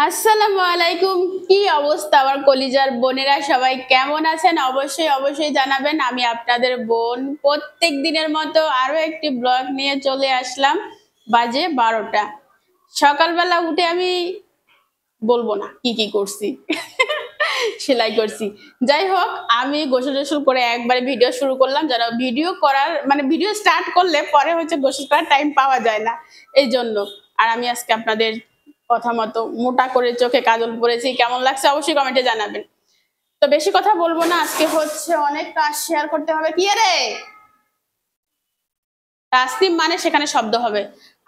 আসসালামু আলাইকুম। কি অবস্থা আমার কলিজার বোনেরা, সবাই কেমন আছেন? অবশ্যই অবশ্যই জানাবেন। আমি আপনাদের বোন প্রত্যেক দিনের মতো আরো একটি ব্লগ নিয়ে চলে আসলাম। বাজে 12টা। সকালবেলা উঠে আমি বলবো না কি কি করছি। সেলাই করছি। যাই হোক, আমি গোসল টোসল করে একবারে ভিডিও শুরু করলাম। যারা ভিডিও করার মানে ভিডিও স্টার্ট করলে পরে হচ্ছে গোসল করার টাইম পাওয়া যায় না, এই জন্য। আর আমি আজকে আপনাদের কথা মতো মোটা করে চোখে কাজল পরেছি, কেমন লাগছে অবশ্যই কমেন্টে জানাবেন। তো বেশি কথা বলবো না, আজকে হচ্ছে অনেক কাজ শেয়ার করতে হবে। কি রে তাসনিম, মানে সেখানে শব্দ হবে।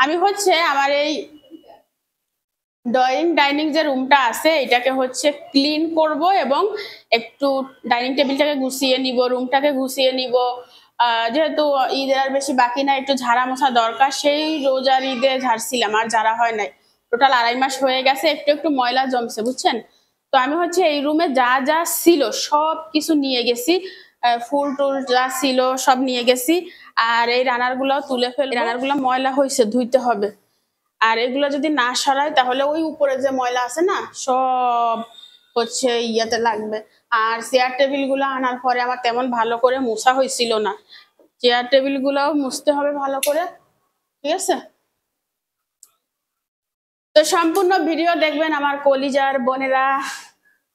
আমি হচ্ছে আমার এই ড্রয়িং ডাইনিং যে রুমটা আছে এটাকে হচ্ছে ক্লিন করব এবং একটু ডাইনিং টেবিলটাকে গুছিয়ে নিব, রুমটাকে গুছিয়ে নিব। যেহেতু ঈদের আর বেশি বাকি না, একটু ঝাড়া মোছা দরকার। সেই রোজার ঈদে ঝাড়ছিলাম, আর ঝাড়া হয় নাই। টোটাল 2.5 মাস হয়ে গেছে, একটু একটু ময়লা জমছে বুঝছেন। তো আমি হচ্ছে এই রুমে যা যা ছিল সব কিছু নিয়ে গেছি। ফুল টুল যা ছিল সব নিয়ে গেছি। আর এই রানার গুলো তুলে ফেলে, রানার গুলো ময়লা হয়েছে, ধুইতে হবে। আর এগুলো যদি না সরাই তাহলে ওই উপরে যে ময়লা আছে না সব হচ্ছে ইয়াতে লাগবে। আর চেয়ার টেবিল গুলো আনার পরে আমার তেমন ভালো করে মুছা হয়েছিল না। চেয়ার টেবিল গুলাও মুছতে হবে ভালো করে, ঠিক আছে। তো সম্পূর্ণ ভিডিও দেখবেন আমার কলিজার বোনেরা।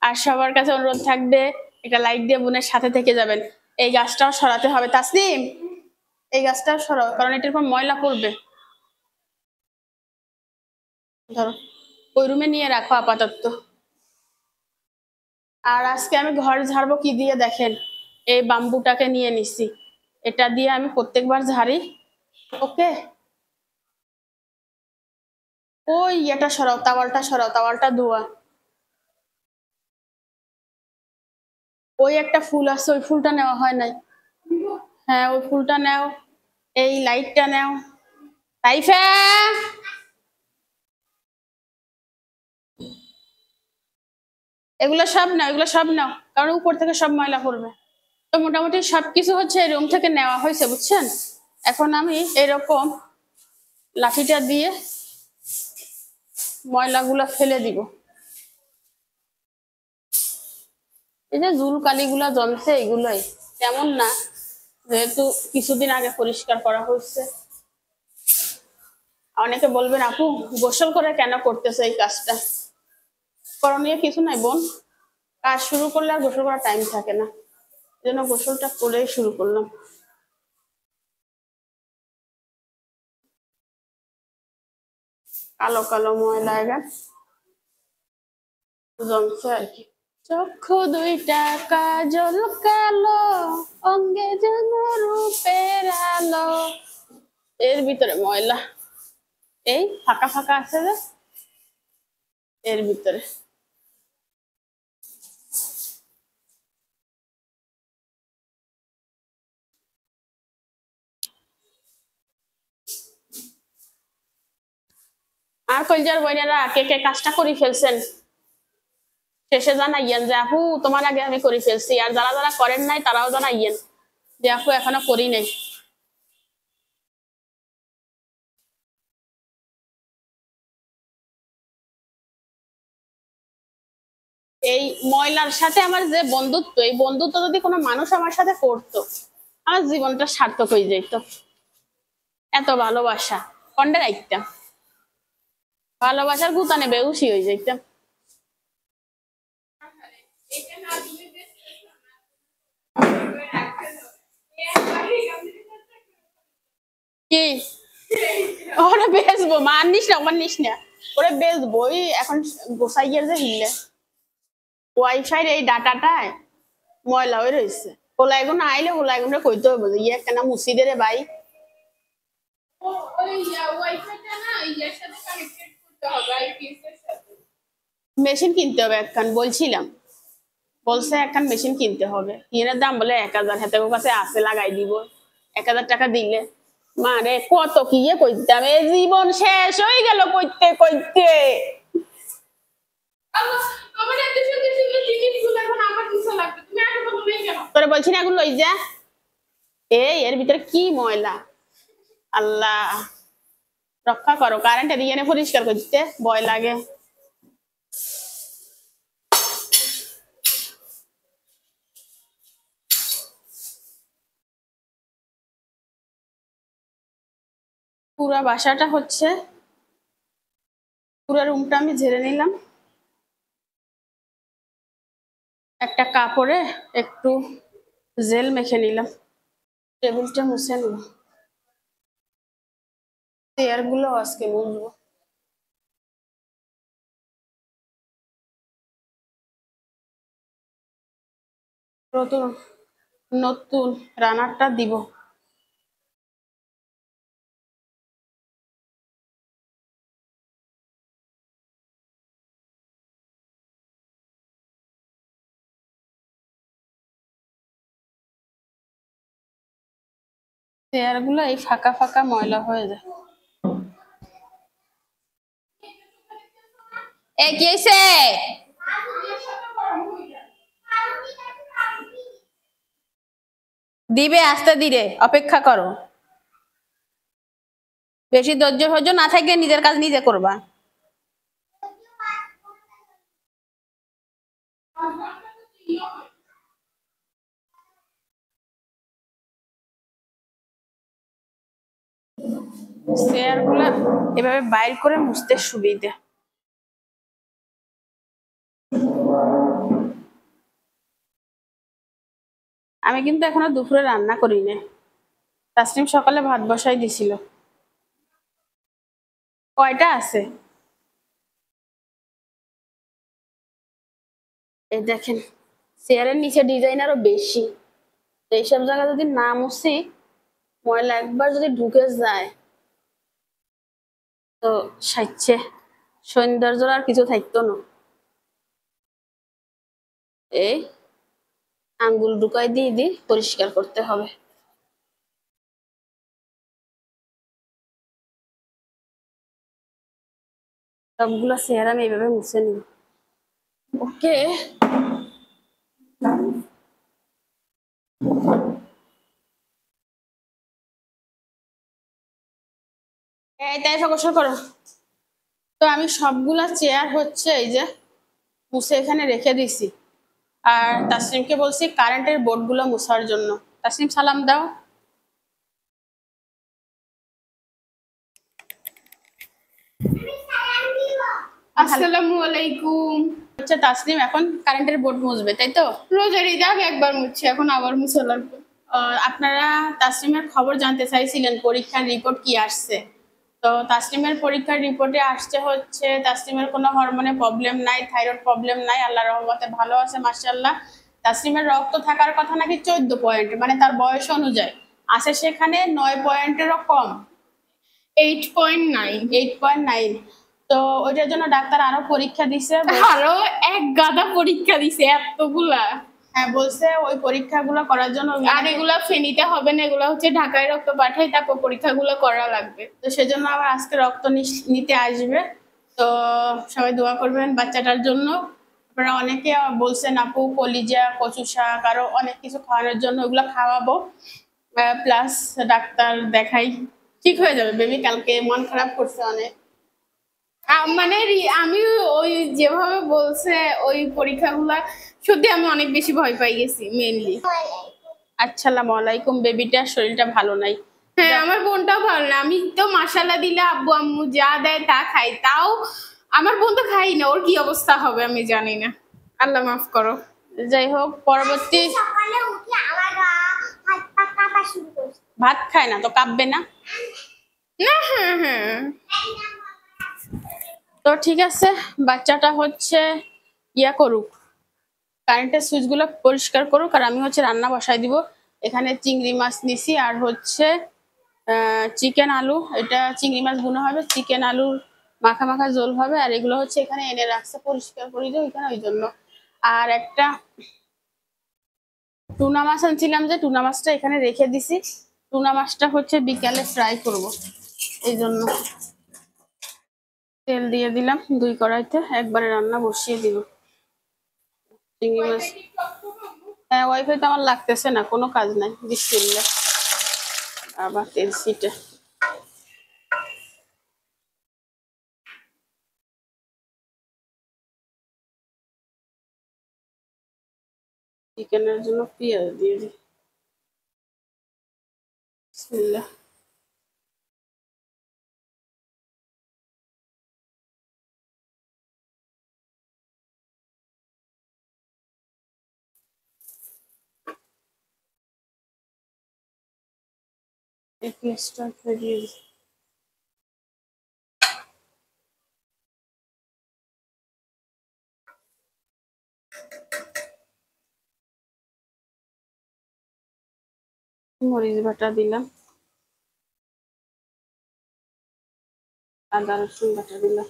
আর সবার কাছে অনুরোধ থাকবে একটা লাইক দিয়ে বোনের সাথে থেকে যাবেন। এই গাছটাও সরাতে হবে তাসনিম, এই গাছটাও সরাও, কারণ এটার পর ময়লা পড়বে। ধরো, ওই রুমে নিয়ে রাখো আপাতত। আর আজকে আমি ঘর ঝাড়বো কি দিয়ে দেখেন, এই বাম্বুটাকে নিয়ে নিছি। এটা দিয়ে আমি প্রত্যেকবার ঝাড়ি। ওকে, ওই এটা সরাও, তাওয়ালটা সরাও, তাওয়ালটা ধোয়া। ওই একটা ফুল আছে, ওই ফুলটা নেওয়া হয় নাই। হ্যাঁ, ওই ফুলটা নাও। এই লাইটটা নাও। তাইফা, এগুলো সব নাও, এগুলো সব নাও, কারণ উপর থেকে সব ময়লা পড়বে। তো মোটামুটি সবকিছু হচ্ছে রুম থেকে নেওয়া হয়েছে বুঝছেন। এখন আমি এরকম লাঠিটা দিয়ে ময়লাগুলো ফেলে দিব। এই যে জুলকালি গুলা জমছে এগুলোই, তেমন না, যেহেতু কিছুদিন আগে পরিষ্কার করা হয়েছে। অনেকে বলবেন আপু গোসল করে কেন করতেছে এই কাজটা। করণীয় কিছু নাই বোন, কাজ শুরু করলে আর গোসল করার টাইম থাকে না, এই জন্য গোসলটা করেই শুরু করলাম। কালো কালো ময়লা এবার জমছে আর কি। চক্ষু দুইটা কাজল কালো, অঙ্গে যেন রূপের আলো। এর ভিতরে ময়লা, এই ফাঁকা ফাঁকা আছে যে এর ভিতরে। আর কলজার বইনেরা কে কে কাজটা করে ফেলছেন শেষে জানাইয়েন যে আপু তোমার আগে আমি করে ফেলছি। আর যারা যারা করেন নাই তারাও জানাইয়েন যে আপু এখনো করি নাই। এই ময়লার সাথে আমার যে বন্ধুত্ব, এই বন্ধুত্ব যদি কোনো মানুষ আমার সাথে করতো আমার জীবনটা সার্থক হয়ে যেত। এত ভালোবাসা কন্ডে রাখতাম, ভালোবাসার গুতানে বেউসি হয়ে যেতাম। কি ওরে বেচবো, মা নিস না, আমার নিস না, ওরে বেচবো। ওই এখন গোসাই গিয়ে যে হিললে ওয়াইফাই এই ডাটাটায় ময়লা হয়ে রয়েছে। ওলা এগুলো আইলে ওলা এগুলো কইতে হবে যে ইয়ে কেন মুছি দে রে ভাই। মেশিন কিনতে হবে একখান বলছিলাম, বলছে একখান মেশিন কিনতে হবে। ইয়ের দাম বলে 1,000, হাতে কাছে আছে লাগাই দিব। 1,000 টাকা দিলে মা রে কত কি ইয়ে করতাম, এই জীবন শেষ হয়ে গেল কইতে কইতে। তোরে বলছি না এগুলো ওই যা, এই এর ভিতরে কি ময়লা, আল্লাহ রক্ষা করো। কারেন্টে দিয়ে এনে পরিষ্কার করতে ভয় লাগে। পুরা বাসাটা হচ্ছে, পুরা রুমটা আমি ঝেড়ে নিলাম, একটা কাপড়ে একটু জেল মেখে নিলাম, টেবিলটা মুছে নেব, চেয়ার গুলো আজকে মুছবো। নতুন নতুন রানারটা দিব। চেয়ার গুলো এই ফাঁকা ফাঁকা ময়লা হয়ে যায়। এ কি হইছে? দিবে আস্তে ধীরে, অপেক্ষা করো। বেশি ধৈর্য না থাকলে নিজের কাজ নিজে করবা। চেয়ার গুলা এভাবে বাইর করে মুছতে সুবিধা। আমি কিন্তু এখনো দুপুরে রান্না করি না, তাসনিম সকালে ভাত বসাই দিছিল। কয়টা আছে? এই দেখেন, চেয়ারের নিচে ডিজাইন আরো বেশি। এইসব জায়গা যদি না মুছি, ময়লা একবার যদি ঢুকে যায় তো সাইচ্ছে, সৌন্দর্য আর কিছু থাকতো না। এই আঙ্গুল ঢুকাই দিয়ে পরিষ্কার করতে হবে। সবগুলো চেয়ার আমি এইভাবে মুছে নিব। ওকে, এই তাই গোসল করো। তো আমি সবগুলা চেয়ার হচ্ছে এই যে মুছে এখানে রেখে দিছি, আর তাসনিমকে বলছি কারেন্টের বোর্ড গুলো মুছার জন্য। তাসনিম সালাম দাও। আসসালামু আলাইকুম। আচ্ছা তাসনিম এখন কারেন্টের বোর্ড মুছবে তাই তো? রোজার ঈদে আগে একবার মুছছি, এখন আবার মুছা লাগবে। আপনারা তাসনিমের খবর জানতে চাইছিলেন পরীক্ষার রিপোর্ট কি আসছে। তো তাসনিমের পরীক্ষার রিপোর্টে আসছে হচ্ছে তাসনিমের কোনো হরমোনে প্রবলেম নাই, থাইরয়েড প্রবলেম নাই, আল্লাহর রহমতে ভালো আছে মাশাআল্লাহ। তাসনিমের রক্ত থাকার কথা নাকি 14 পয়েন্ট, মানে তার বয়স অনুযায়ী আছে সেখানে 9 পয়েন্টেরও কম, 8.9। 8.9। তো ওইটার জন্য ডাক্তার আরো পরীক্ষা দিছে, আরো এক গাদা পরীক্ষা দিছে, এতগুলা। হ্যাঁ বলছে ওই পরীক্ষাগুলো করার জন্য। আর এগুলা ফেনীতে হবে না, এগুলা হচ্ছে ঢাকায় রক্ত পাঠাই, তারপর পরীক্ষাগুলো করা লাগবে। তো সেজন্য আবার আজকে রক্ত নিতে আসবে। তো সবাই দোয়া করবেন বাচ্চাটার জন্য। আপনারা অনেকে বলছেন আপু কলিজা, কচু শাক, আরো অনেক কিছু খাওয়ানোর জন্য, ওগুলো খাওয়াবো। প্লাস ডাক্তার দেখাই, ঠিক হয়ে যাবে বেবি। কালকে মন খারাপ করছে অনেক। মানে আমি ওই যেভাবে বলছে ওই পরীক্ষাগুলা সত্যি আমি অনেক বেশি ভয় পাই গেছি মেনলি। আসসালামু আলাইকুম। বেবিটার শরীরটা ভালো নাই। হ্যাঁ, আমার বোনটাও ভালো না। আমি তো মাশাআল্লাহ দিলে আব্বু আম্মু যা দেয় তা খাই, তাও আমার বোন তো খাই না। ওর কি অবস্থা হবে আমি জানি না, আল্লাহ মাফ করো। যাই হোক, পরবর্তী ভাত খায় না তো কাঁপবে না। না, হ্যাঁ হ্যাঁ, তো ঠিক আছে, বাচ্চাটা হচ্ছে ইয়া করুক, কারেন্টের সুইচ গুলো পরিষ্কার করুক, আর আমি হচ্ছে রান্না বসাই দিব। এখানে চিংড়ি মাছ নিছি, আর হচ্ছে চিকেন আলু, এটা চিংড়ি মাছ ভুনা হবে, চিকেন আলুর মাখা মাখা ঝোল হবে। আর এগুলো হচ্ছে এখানে এনে রাখছে পরিষ্কার করে দিও এখানে, ওই জন্য। আর একটা টুনা মাছ আনছিলাম, যে টুনা মাছটা এখানে রেখে দিছি। টুনা মাছটা হচ্ছে বিকালে ফ্রাই করব, এই জন্য তেল দিয়ে দিলাম 2 কড়াইতে, একবারে রান্না বসিয়ে দিব চিংড়ি মাছ। হ্যাঁ, ওয়াইফাই তো আমার লাগতেছে না, কোনো কাজ নাই। বিসমিল্লাহ, আবার তেল ছিটে। চিকেনের জন্য পেঁয়াজ দিয়ে দিই। বিসমিল্লাহ। এই পেস্টটা দিয়ে দিই। মরিচ বাটা দিলাম, আদা রসুন বাটা দিলাম।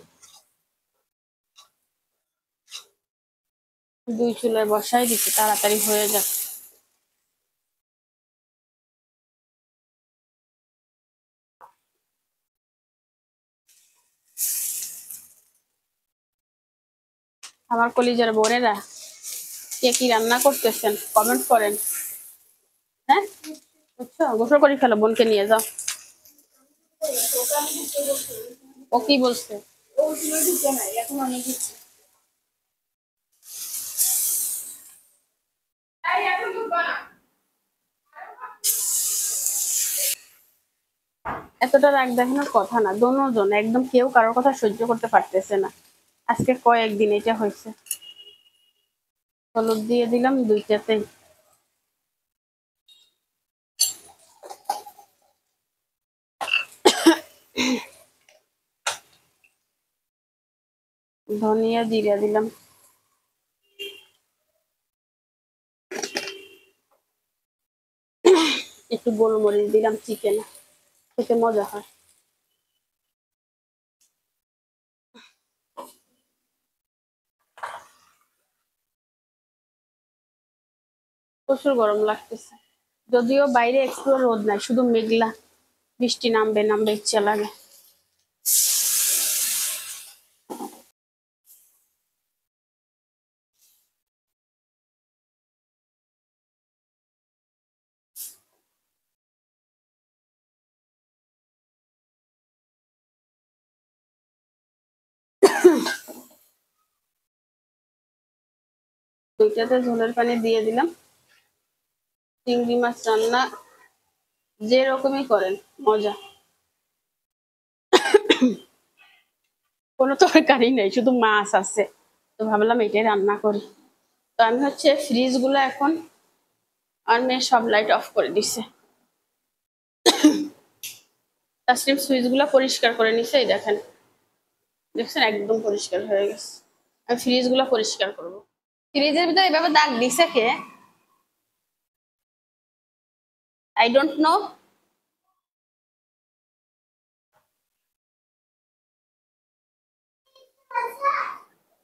দুই চুলায় বসাই দিচ্ছি, তাড়াতাড়ি হয়ে যাক। আমার কলিজার বোনেরা কে কি রান্না করতেছেন কমেন্ট করেন। হ্যাঁ বুঝছো, গোসল করে ফেলো, বোনকে নিয়ে যাও। ও কি বলছে? এতটা রাগ দেখানোর কথা না, দোনোজন একদম কেউ কারোর কথা সহ্য করতে পারতেছে না। আজকে কয়েকদিন এটা হয়েছে। হলুদ দিয়ে দিলাম দুইটাতেই। ধনিয়া জিরা দিলাম। একটু গোলমরিচ দিলাম চিকেনে, খেতে মজা হয়। প্রচুর গরম লাগতেছে, যদিও বাইরে একটু রোদ নাই, শুধু মেঘলা, বৃষ্টি নামবে নামবে ইচ্ছা লাগে। দুইটাতে ঝোলের পানি দিয়ে দিলাম। চিংড়ি মাছ রান্না যে রকমই করেন মজা। কোনো তরকারি নেই, শুধু মাছ আছে, তো ভাবলাম এটাই রান্না করি। তো আমি হচ্ছে ফ্রিজ গুলো এখন, আর মেয়ে সব লাইট অফ করে দিছে। তাসনিম সুইচ গুলো পরিষ্কার করে নিছে, এই দেখেন, দেখছেন একদম পরিষ্কার হয়ে গেছে। আমি ফ্রিজ গুলো পরিষ্কার করবো। ফ্রিজের ভিতরে এভাবে দাগ দিছে কে? I don't know.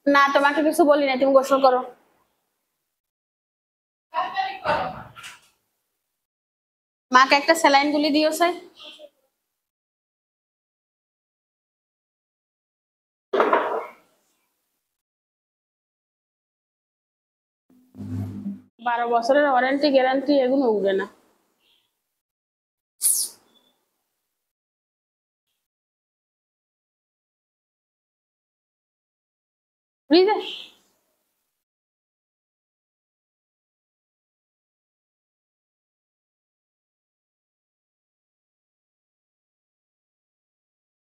না তোমাকে কিছু বলি না, তুমি গোসল করো। মাকে একটা স্যালাইন গুলি দিও স্যার। বারো বছরের ওয়ারেন্টি গ্যারান্টি এগুলো উঠবে না। বুঝলে,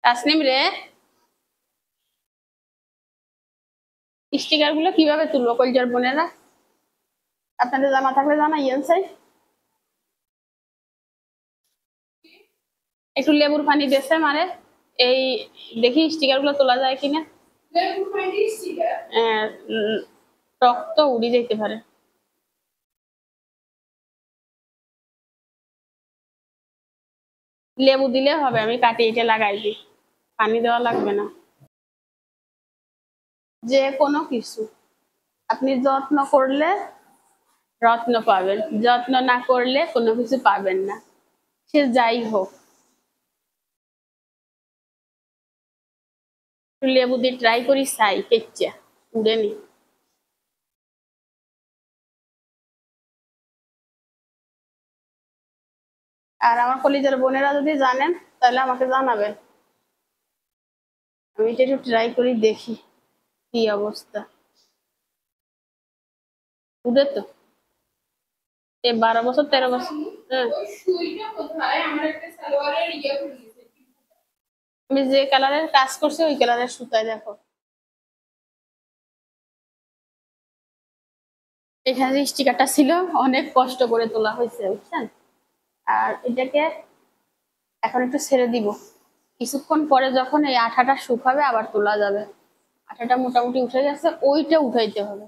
তাসনিম রে, স্টিকার গুলো কিভাবে তুলবো কলজার বোনেরা? আপনাদের জানা থাকলে জানাইয়েন স্যার। একটু লেবুর পানি দিয়েছে মারে, এই দেখি স্টিকার গুলো তোলা যায় কিনা। টক তো উড়ে যেতে পারে। লেবু দিলে হবে, আমি কাটি এটা লাগাই দিই, পানি দেওয়া লাগবে না। যে কোনো কিছু আপনি যত্ন করলে রত্ন পাবেন, যত্ন না করলে কোনো কিছু পাবেন না, সে যাই হোক। একটু লেবু দিয়ে ট্রাই করি, চাই কেচ্চা উড়ে নি। আর আমার কলিজার বোনেরা যদি জানেন তাহলে আমাকে জানাবেন, আমি এটা একটু ট্রাই করি দেখি কি অবস্থা। উড়ে তো, এ 12 বছর 13 বছর। হ্যাঁ, আমি যে কালারের কাজ করছি ওই কালারের সুতায় দেখো। এখানে যে স্টিকারটা ছিল অনেক কষ্ট করে তোলা হয়েছে বুঝছেন। আর এটাকে এখন একটু ছেড়ে দিব, কিছুক্ষণ পরে যখন এই আঠাটা শুকাবে আবার তোলা যাবে। আঠাটা মোটামুটি উঠে গেছে, ওইটা উঠাইতে হবে।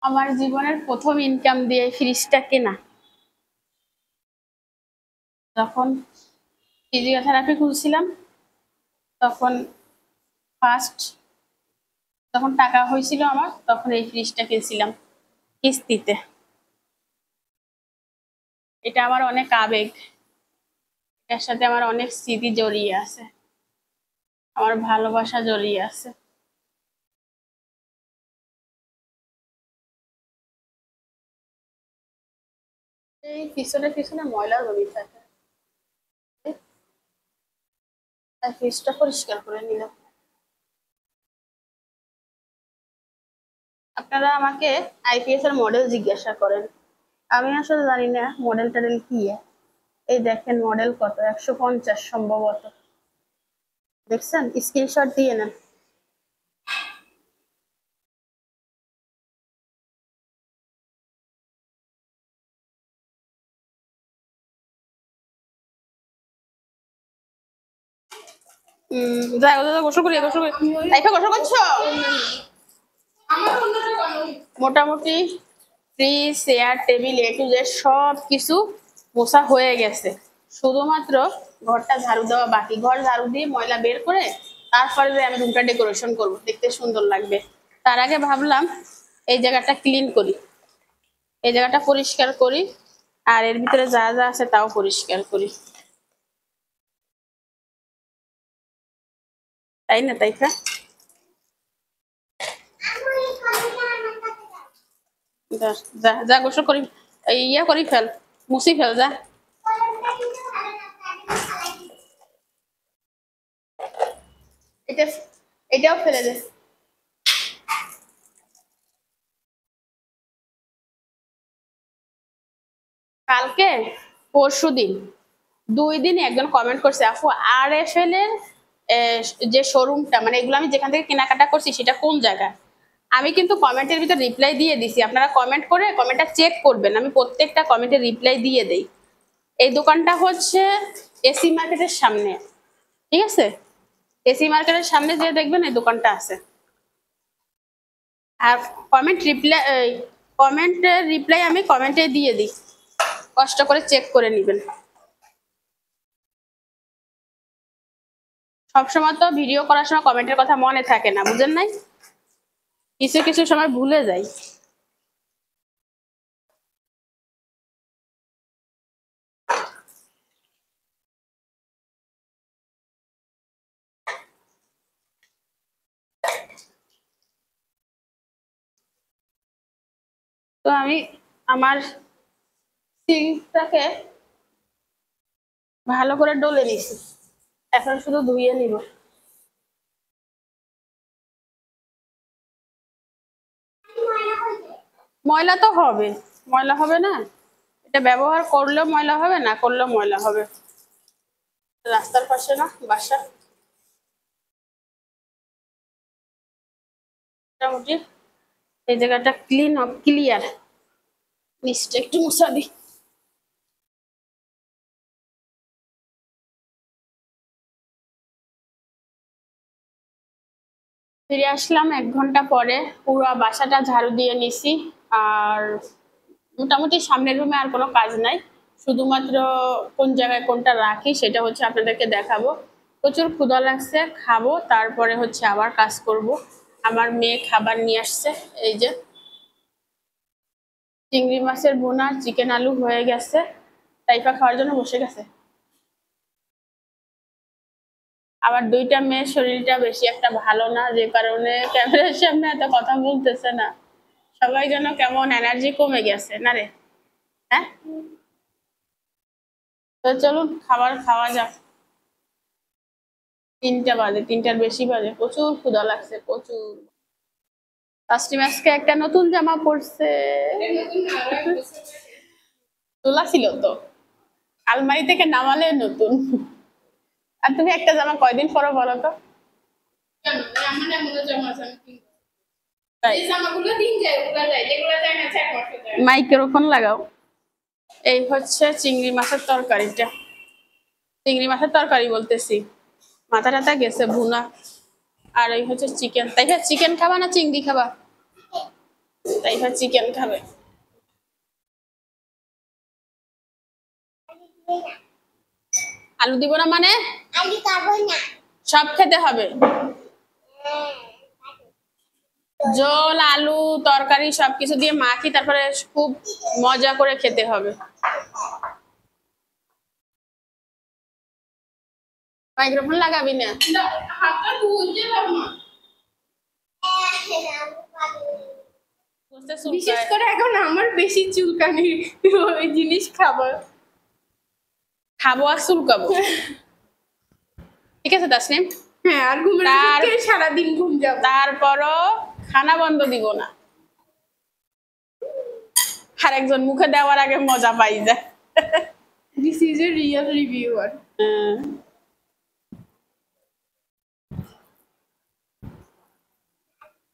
আমার জীবনের প্রথম ইনকাম দিয়ে ফ্রিজটা কেনা। যখন ফিজিওথেরাপি খুলছিলাম তখন ফার্স্ট যখন টাকা হয়েছিল আমার, তখন এই ফ্রিজটা কিনছিলাম কিস্তিতে। এটা আমার অনেক আবেগ, এটার সাথে আমার অনেক স্মৃতি জড়িয়ে আছে, আমার ভালোবাসা জড়িয়ে আছে। এই পিছনে পিছনে ময়লা জড়িয়ে থাকে, তাই ফ্রিজটা পরিষ্কার করে নিলাম। আপনারা আমাকে আইপিএস এর মডেল জিজ্ঞাসা করেন, আমি আসলে জানি না মডেল টডেল কি। এই দেখেন মডেল কত, 150 সম্ভবত। দেখছেন, স্ক্রিনশট দিয়ে নেন। যাই গোসল করি, গোসল করি। লাইফে গোসল করছো? মোটামুটি fridge, chair, table, A to Z সব কিছু মোছা হয়ে গেছে, শুধুমাত্র ঘরটা ঝাড়ু দেওয়া বাকি। ঘর ঝাড়ু দিয়ে ময়লা বের করে তারপরে আমি রুমটা ডেকোরেশন করব, দেখতে সুন্দর লাগবে। তার আগে ভাবলাম এই জায়গাটা ক্লিন করি, এই জায়গাটা পরিষ্কার করি, আর এর ভিতরে যা যা আছে তাও পরিষ্কার করি, তাই না? তাই না? যা যা গোসল করি, ইয়া করি ফেল, মুছি ফেল, যা। এটা এটাও ফেলে দে। কালকে পরশুদিন 2 দিন একজন কমেন্ট করছে, আপু RFL এর যে শোরুমটা, মানে এগুলো আমি যেখান থেকে কেনাকাটা করছি সেটা কোন জায়গায়? আমি কিন্তু কমেন্টের ভিতর রিপ্লাই দিয়ে দিছি, আপনারা কমেন্ট করে কমেন্টটা চেক করবেন, আমি প্রত্যেকটা কমেন্টের রিপ্লাই দিয়ে দেই। এই দোকানটা হচ্ছে এসি মার্কেটের সামনে, ঠিক আছে? এসি মার্কেটের সামনে যে দেখবেন এই দোকানটা আছে। আর কমেন্টের রিপ্লাই আমি কমেন্টে দিয়ে দিই, কষ্ট করে চেক করে নেবেন। সবসময় তো ভিডিও করার সময় কমেন্টের কথা মনে থাকে না, বুঝেন নাই? কিছু কিছু সময় ভুলে যাই। তো আমি আমার সিঙ্কটাকে ভালো করে ডলে নিছি, এখন শুধু ধুইয়ে নিব। ময়লা তো হবে, ময়লা হবে না? এটা ব্যবহার করলেও ময়লা হবে, না করলেও ময়লা হবে। রাস্তার পাশে না বাসা, মোটামুটি এই জায়গাটা ক্লিয়ার। নিচটা একটু মুছা দিই। ফিরে আসলাম 1 ঘন্টা পরে, পুরো বাসাটা ঝাড়ু দিয়ে নিছি। আর মোটামুটি সামনের রুমে আর কোনো কাজ নাই, শুধুমাত্র কোন জায়গায় কোনটা রাখি সেটা হচ্ছে আপনাদেরকে দেখাবো। প্রচুর ক্ষুধা লাগছে, খাবো, তারপরে হচ্ছে আবার কাজ করব। আমার মেয়ে খাবার নিয়ে আসছে, এই যে চিংড়ি মাছের ভুনা, চিকেন আলু হয়ে গেছে, তাইফা খাওয়ার জন্য বসে গেছে। আবার 2টা মেয়ের শরীরটা বেশি একটা ভালো না, যে কারণে ক্যামেরার সামনে এত কথা বলতেছে না। সবাই যেন কেমন এনার্জি কমে গেছে না রে? হ্যাঁ, তো চলুন খাবার খাওয়া যাক। 3টা বাজে, 3টার বেশি বাজে, প্রচুর ক্ষুধা লাগছে, প্রচুর। তাসলিম আজকে একটা নতুন জামা পরছে, তোলা ছিল তো, আলমারি থেকে নামালে নতুন। আর তুমি একটা জামা কয়দিন পরো বলো তো? তাই এই জামাগুলো দিন যায়, ওগুলো যায়, যেগুলো যায় না 4 মাসে যায়। মাইক্রোফোন লাগাও। এই হচ্ছে চিংড়ি মাছের তরকারিটা। চিংড়ি মাছের তরকারি বলতেছি, মাথা টাথা গেছে ভুনা। আর এই হচ্ছে চিকেন। তাই চিকেন খাবা না চিংড়ি খাবা? তাই চিকেন খাবে। আলু দিব না মানে? আলু খাবো না। সব খেতে হবে, ঝোল আলু তরকারি সবকিছু দিয়ে মাখি, তারপরে খুব মজা করে খেতে হবে। মাইক্রোফোন লাগাবি না? হাতটা ধুইতে পারবো না। বুঝতে বিশেষ চুলকায়। করে এখন আমার বেশি চুলকানি, ওই জিনিস খাবার। খাবো আর চুলকাবো। ঠিক আছে তাসনিম, হ্যাঁ, আর ঘুমের তার- থেকে সারাদিন ঘুম যাবো। তারপরও খানা বন্ধ দিব না। আর একজন মুখে দেওয়ার আগে মজা পাই যায়। This is a real reviewer.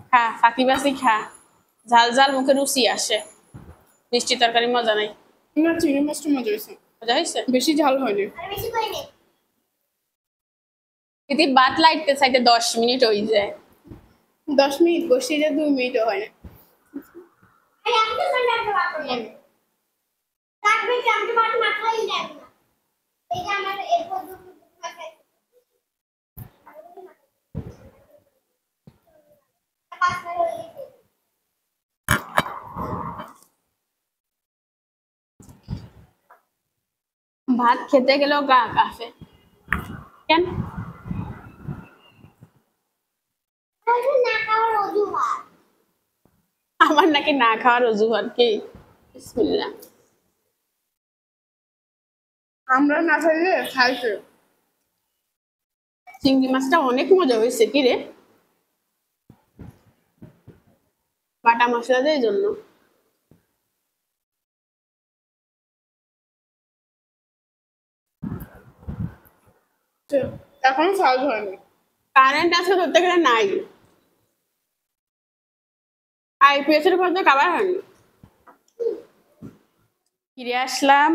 খা ফাঁকি বাসি খা, ঝাল ঝাল মুখে রুচি আসে। মিষ্টি তরকারি মজা নাই। না, চিংড়ি মাছটা মজা হয়েছে, মজা হয়েছে? বেশি ঝাল হয়নি। আর বেশি করে নে। যদি বাত লাইটতে চাইতে 10 মিনিট হয়ে যায়। 10 মিনিট বসিয়ে যা, 2 মিনিটও হয় না। আরে আমি তো ঠান্ডা করতে পারবো না। কাটবে কি আমি তো বাটি মাথায় দেব না। এই যে আমার এরপর দুটো মাথায়। পাঁচ মিনিট হয়ে গেছে। ভাত খেতে গেলেও গা কাফে কেন? বলছি না খাওয়ার অজুহাত। আমার নাকি না খাওয়ার অজুহাত কি? বিসমিল্লাহ। আমরা না খাইলে খাইছে। চিংড়ি মাছটা অনেক মজা হয়েছে কি রে, বাটা মশলা দিয়ে জন্য। এখন সাউজ হয়নি। কারেন্ট আছে ধরতে গেলে নাই, আইপিএস এর পর তো খাবার হয়নি। ফিরে আসলাম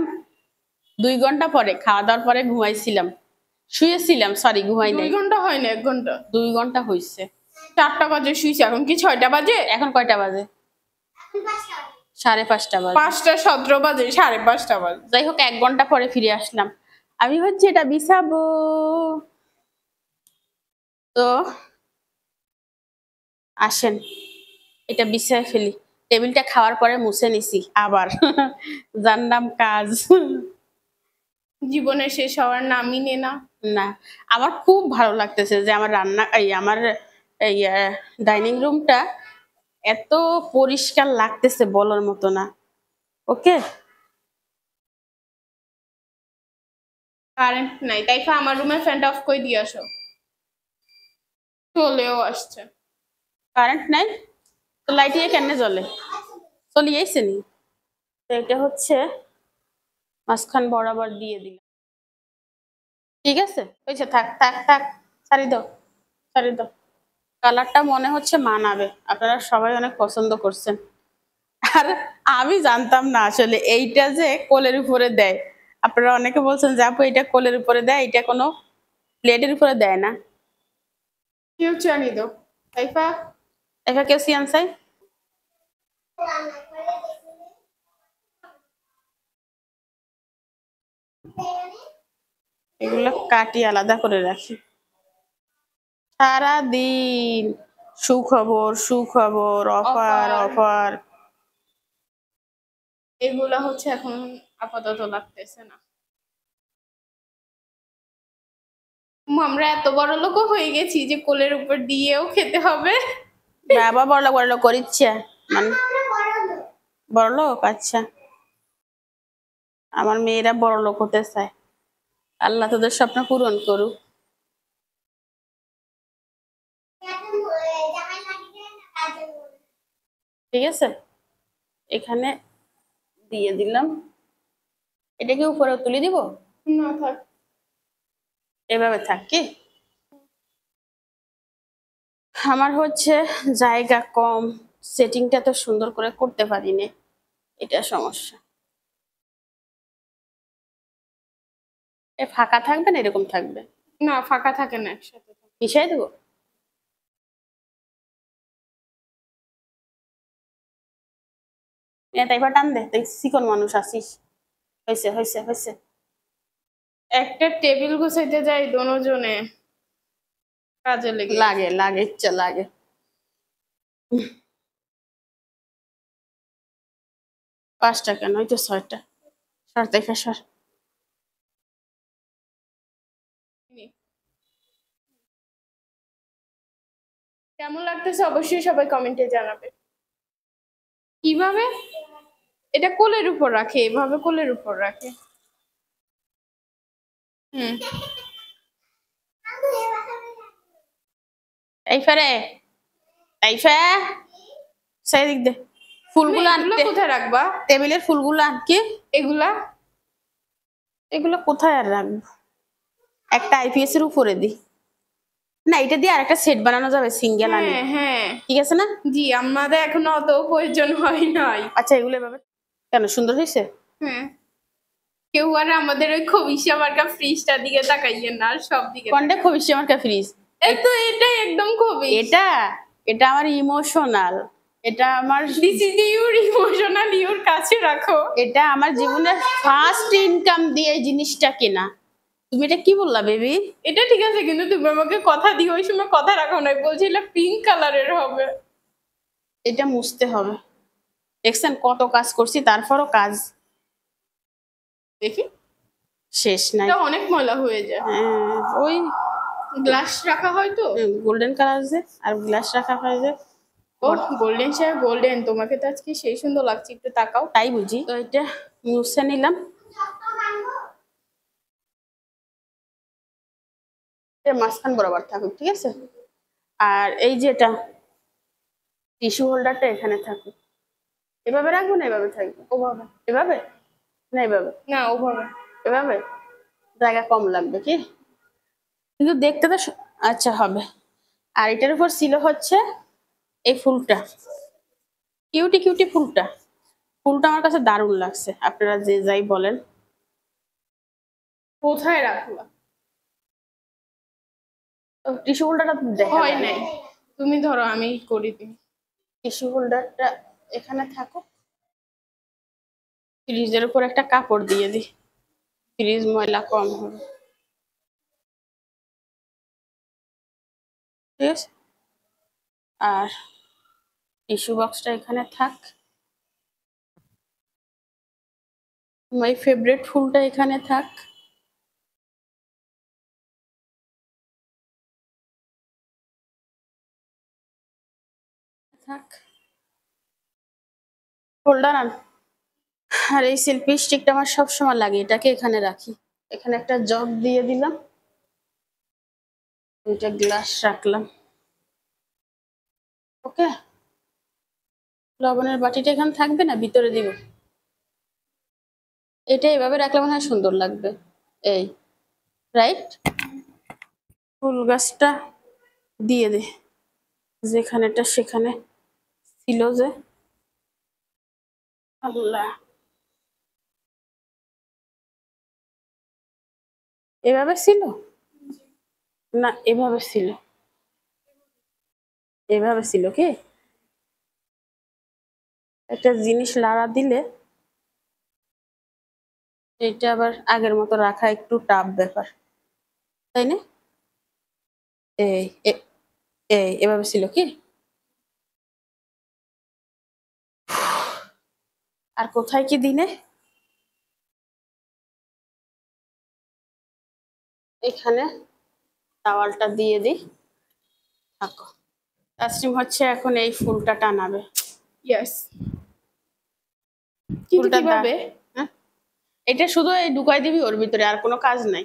2 ঘন্টা পরে, খাওয়া দাওয়ার পরে ঘুমাইছিলাম, শুয়েছিলাম, সরি ঘুমাই 2 নাই। ঘন্টা হয় না, 1 ঘন্টা। 2 ঘন্টা হয়েছে। 4টা বাজে শুইছি, এখন কি 6টা বাজে? এখন কয়টা বাজে? এখন পাঁচটা। 5:30 বাজে। 5টা 17 বাজে, 5:30 বাজে। যাই হোক 1 ঘন্টা পরে ফিরে আসলাম। আমি হচ্ছে এটা বিছাবো, তো আসেন এটা বিছায় ফেলি। টেবিলটা খাওয়ার পরে মুছে নিছি আবার। জানলাম কাজ। জীবনে শেষ হওয়ার নামই নে না। না, আমার খুব ভালো লাগতেছে যে আমার রান্না আমার এই ডাইনিং রুমটা এত পরিষ্কার লাগতেছে বলার মতো না। ওকে, কারেন্ট নাই, তাই আমার রুমে ফ্যানটা অফ করে দিয়ে আসো। চলেও আসছে। কারেন্ট নাই তো লাইট দিয়ে কেন জ্বলে? চলে আইছে নি? তো এটা হচ্ছে মাঝখান বরাবর দিয়ে দিলাম। ঠিক আছে, হয়েছে, থাক থাক থাক, ছাড়ি দাও, ছাড়ি দাও। কালারটা মনে হচ্ছে মানাবে, আপনারা সবাই অনেক পছন্দ করছেন। আর আমি জানতাম না আসলে এইটা যে কোলের উপরে দেয়। আপনারা অনেকে বলছেন যে আপু এটা কোলের উপরে দেয়, এটা কোনো প্লেটের উপরে দেয় না। কেউ জানি দো তাইফা। এটা কেউ সিয়ান চাই। রান্না করে দেখলে। এগুলো কাটি আলাদা করে রাখি। সারাদিন সুখবর সুখবর, অফার Offer। অফার। এগুলা হচ্ছে এখন আপাতত লাগতেছে না। আমরা এত বড় লোক হয়ে গেছি যে কোলের উপর দিয়েও খেতে হবে। বাবা বড়লোক করিচ্ছে মানে আমরা বড় লোক। বড়লোক, আচ্ছা। আমার মেয়েরা বড়লোক হতে চায়, আল্লাহ তোদের স্বপ্ন পূরণ করুক। এখন জামাই লাগিয়ে না কাজে বলে। ঠিক আছে, এখানে দিয়ে দিলাম। এটা কি উপরে তুলে দিব? না থাক। এভাবে থাক কি? আমার হচ্ছে জায়গা কম, সেটিংটা তো সুন্দর করে করতে পারিনি, এটা সমস্যা। এ ফাঁকা থাকবে না এরকম থাকবে? না ফাঁকা থাকে না, একসাথে থাকে। মিশাই দেবো? তাই এবার টান দে, তুই চিকন মানুষ আছিস। হয়েছে হয়েছে হয়েছে। একটা টেবিল গুছাইতে যাই দোনোজনে, কাজে লেগে লাগে লাগে ইচ্ছা লাগে। পাঁচটা কেন, ওই তো ছয়টা। সর দেখে সর। কেমন লাগতেছে অবশ্যই সবাই কমেন্টে জানাবে। কিভাবে এটা কোলের উপর রাখে, এভাবে কোলের উপর রাখে। হুম, এই ফেরে, এই ফে, সেই দিক দে। ফুলগুলো এগুলো আনতে, কোথায় রাখবা? টেবিলের ফুলগুলো আন। কি এগুলা এগুলো কোথায় আর রাখবো? একটা আইপিএস এর উপরে দি না, এটা দিয়ে আরেকটা সেট বানানো যাবে সিঙ্গেল আনে। হ্যাঁ হ্যাঁ ঠিক আছে না? জি, আমাদের এখনো অত প্রয়োজন হয় নাই। আচ্ছা এগুলো এভাবে কেন, সুন্দর হয়েছে? হ্যাঁ, কেউ আর আমাদের ওই খবিসা মার্কা ফ্রিজটার দিকে তাকাইয়ে না, আর সব দিকে কোনটা খবিস আমার ফ্রিজ? এই তো এটাই একদম খবিস। এটা এটা আমার ইমোশনাল, এটা আমার, this is your emotional, your কাছে রাখো। এটা আমার জীবনের ফার্স্ট ইনকাম দিয়ে এই জিনিসটা কেনা। তুমি এটা কি বললা বেবি? এটা ঠিক আছে, কিন্তু তুমি আমাকে কথা দিও, ওই সময় কথা রাখো নাই, বলছিলে পিঙ্ক কালারের হবে। এটা মুছতে হবে। দেখছেন কত কাজ করছি, তারপরও কাজ দেখি শেষ নাই। এটা অনেক ময়লা হয়ে যায়। ওই গ্লাস রাখা হয় তো, গোল্ডেন কালার যে, আর গ্লাস রাখা হয় যে। ও গোল্ডেন সাহেব গোল্ডেন, তোমাকে তো আজকে সেই সুন্দর লাগছে, একটু তাকাও। তাই বুঝি। তো এটা মুছে নিলাম। এটা মাঝখান বরাবর থাকুক, ঠিক আছে। আর এই যেটা টিস্যু হোল্ডারটা এখানে থাকুক। এভাবে রাখবো না এভাবে থাকবে? ওভাবে এভাবে না এভাবে? না, ওভাবে। এভাবে জায়গা কম লাগবে কি, কিন্তু দেখতে তো আচ্ছা হবে। আর এটার উপর ছিল হচ্ছে এই ফুলটা, কিউটি কিউটি ফুলটা। ফুলটা আমার কাছে দারুণ লাগছে, আপনারা যে যাই বলেন। কোথায় রাখলা? টিস্যু হোল্ডারটা দেখা হয় নাই, তুমি ধরো আমি করি দিই। টিস্যু হোল্ডারটা এখানে থাকুক। ফ্রিজের উপর একটা কাপড় দিয়ে দিই, ফ্রিজ ময়লা কম হবে। ঠিক আছে। আর টিস্যু বক্সটা এখানে থাক। মাই ফেভারিট ফুলটা এখানে থাক। থাক, হোল্ডার আন। আর এই সেলফি স্টিকটা আমার সবসময় লাগে, এটাকে এখানে রাখি। এখানে একটা জগ দিয়ে দিলাম, দুইটা গ্লাস রাখলাম। ওকে, লবণের বাটিটা এখানে থাকবে না, ভিতরে দিব। এটা এভাবে রাখলে মনে হয় সুন্দর লাগবে। এই রাইট, ফুল গাছটা দিয়ে দে যেখানেটা সেখানে ছিল যে। আল্লাহ, এভাবে ছিল না, এভাবে ছিল, এভাবে ছিল কি? একটা জিনিস লাড়া দিলে এটা আবার আগের মতো রাখা একটু টাফ ব্যাপার, তাই না? এই এই এভাবে ছিল কি? আর কোথায় কি দিনে? এখানে টাওয়ালটা দিয়ে দিই, থাকো। তাসনিম হচ্ছে এখন এই ফুলটা টানাবে। ইয়েস, কিন্তু ফুলটা কিভাবে? হ্যাঁ, এটা শুধু এই ঢুকাই দিবি ওর ভিতরে, আর কোনো কাজ নাই।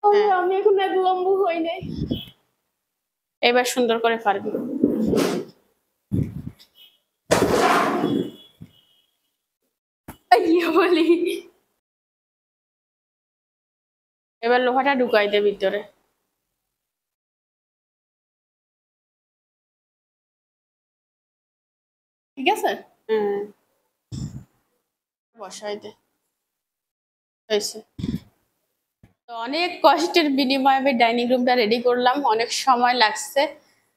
হ্যাঁ। আমি এখন এত লম্বু হই নাই। এবার সুন্দর করে পারবি। ইয়ে বলি, এবার লোহাটা ঢুকাই দে ভিতরে। আছে? হ্যাঁ, বসাই দে হয়েছে। তো অনেক কষ্টের বিনিময়ে আমি ডাইনিং রুমটা রেডি করলাম, অনেক সময় লাগছে।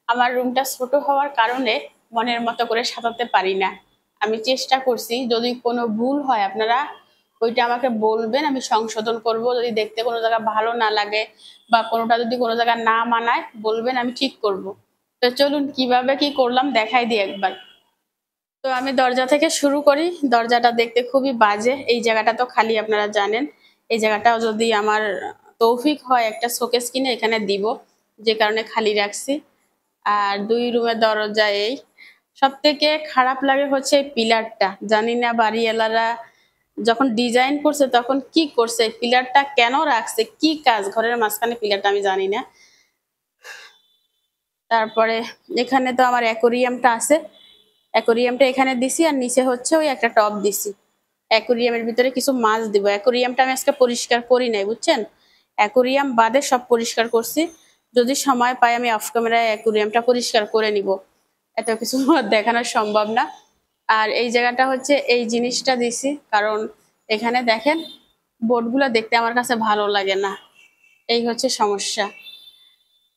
আমার রুমটা ছোট হওয়ার কারণে মনের মতো করে সাজাতে পারি না। আমি চেষ্টা করছি, যদি কোনো ভুল হয় আপনারা ওইটা আমাকে বলবেন, আমি সংশোধন করব। যদি দেখতে কোনো জায়গা ভালো না লাগে বা কোনোটা যদি কোনো জায়গা না মানায় বলবেন, আমি ঠিক করব। তো চলুন কিভাবে কি করলাম দেখাই দিই একবার। তো আমি দরজা থেকে শুরু করি। দরজাটা দেখতে খুবই বাজে, এই জায়গাটা তো খালি, আপনারা জানেন। এই জায়গাটাও যদি আমার তৌফিক হয় একটা শোকেস কিনে এখানে দিব, যে কারণে খালি রাখছি। আর 2 রুমের দরজা এই। সব থেকে খারাপ লাগে হচ্ছে এই পিলারটা। জানি না বাড়িওয়ালারা যখন ডিজাইন করছে তখন কি করছে, পিলারটা কেন রাখছে, কি কাজ ঘরের মাঝখানে পিলারটা, আমি জানি না। তারপরে এখানে তো আমার অ্যাকোরিয়ামটা আছে, অ্যাকোরিয়ামটা এখানে দিছি, আর নিচে হচ্ছে ওই একটা টব দিছি। অ্যাকোরিয়ামের ভিতরে কিছু মাছ দিব। অ্যাকোরিয়ামটা আমি আজকে পরিষ্কার করি নাই, বুঝছেন। অ্যাকোরিয়াম বাদে সব পরিষ্কার করছি। যদি সময় পাই আমি অফ ক্যামেরায় অ্যাকোরিয়ামটা পরিষ্কার করে নিব, এত কিছু আর দেখানো সম্ভব না। আর এই জায়গাটা হচ্ছে এই জিনিসটা দিছি, কারণ এখানে দেখেন বোর্ডগুলো দেখতে আমার কাছে ভালো লাগে না, এই হচ্ছে সমস্যা।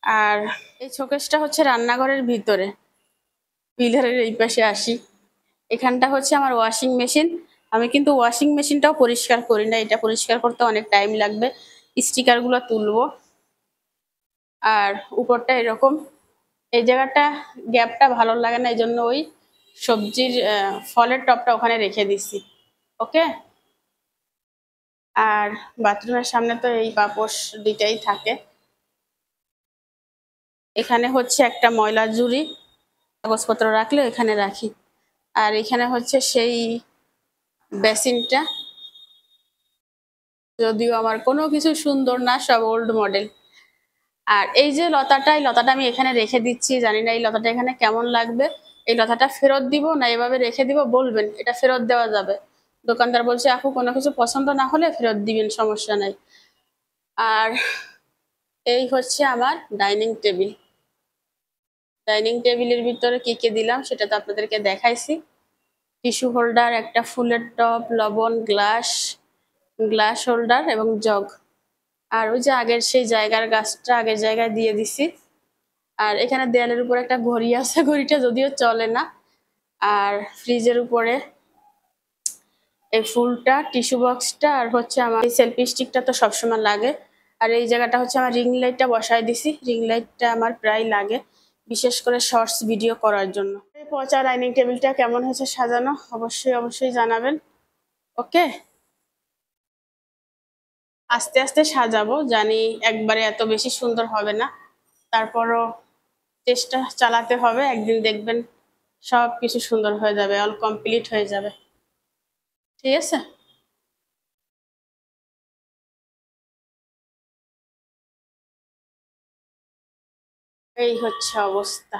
আর এই শোকেসটা হচ্ছে রান্নাঘরের ভিতরে, পিলারের এই পাশে আসি। এখানটা হচ্ছে আমার ওয়াশিং মেশিন। আমি কিন্তু ওয়াশিং মেশিনটাও পরিষ্কার করি না, এটা পরিষ্কার করতে অনেক টাইম লাগবে। স্টিকারগুলো তুলবো। আর উপরটা এরকম, এই জায়গাটা গ্যাপটা ভালো লাগে না, এই জন্য ওই সবজির ফলের টবটা ওখানে রেখে দিছি। ওকে। আর বাথরুমের সামনে তো এই পাপোশ দুইটাই থাকে। এখানে হচ্ছে একটা ময়লার ঝুড়ি, কাগজপত্র রাখলে এখানে রাখি। আর এখানে হচ্ছে সেই বেসিনটা, যদিও আমার কোনো কিছু সুন্দর না, সব ওল্ড মডেল। আর এই যে লতাটা, এই লতাটা আমি এখানে রেখে দিচ্ছি, জানি না এই লতাটা এখানে কেমন লাগবে। এই লতাটা ফেরত দিব না এভাবে রেখে দিব, বলবেন এটা ফেরত দেওয়া যাবে। দোকানদার বলছে আপু কোনো কিছু পছন্দ না হলে ফেরত দিবেন, সমস্যা নাই। আর এই হচ্ছে আমার ডাইনিং টেবিল। ডাইনিং টেবিলের ভিতরে কি কি দিলাম সেটা তো আপনাদেরকে দেখাইছি। টিস্যু হোল্ডার, একটা ফুলের টব, লবণ, গ্লাস, গ্লাস হোল্ডার এবং জগ। আর ওই যে আগের সেই জায়গার গাছটা আগের জায়গায় দিয়ে দিছি। আর এখানে দেয়ালের উপরে একটা ঘড়ি আছে, ঘড়িটা যদিও চলে না। আর ফ্রিজের উপরে এই ফুলটা, টিস্যু বক্সটা, আর হচ্ছে আমার এই সেলফি স্টিকটা তো সবসময় লাগে। আর এই জায়গাটা হচ্ছে আমার রিং লাইটটা বসাই দিছি। রিং লাইটটা আমার প্রায় লাগে, বিশেষ করে শর্টস ভিডিও করার জন্য। এই পচা ডাইনিং টেবিলটা কেমন হয়েছে সাজানো অবশ্যই অবশ্যই জানাবেন। ওকে। আস্তে আস্তে সাজাবো, জানি একবারে এত বেশি সুন্দর হবে না, তারপরও চেষ্টা চালাতে হবে। একদিন দেখবেন সব কিছু সুন্দর হয়ে যাবে, অল কমপ্লিট হয়ে যাবে। ঠিক আছে। এই হচ্ছে অবস্থা।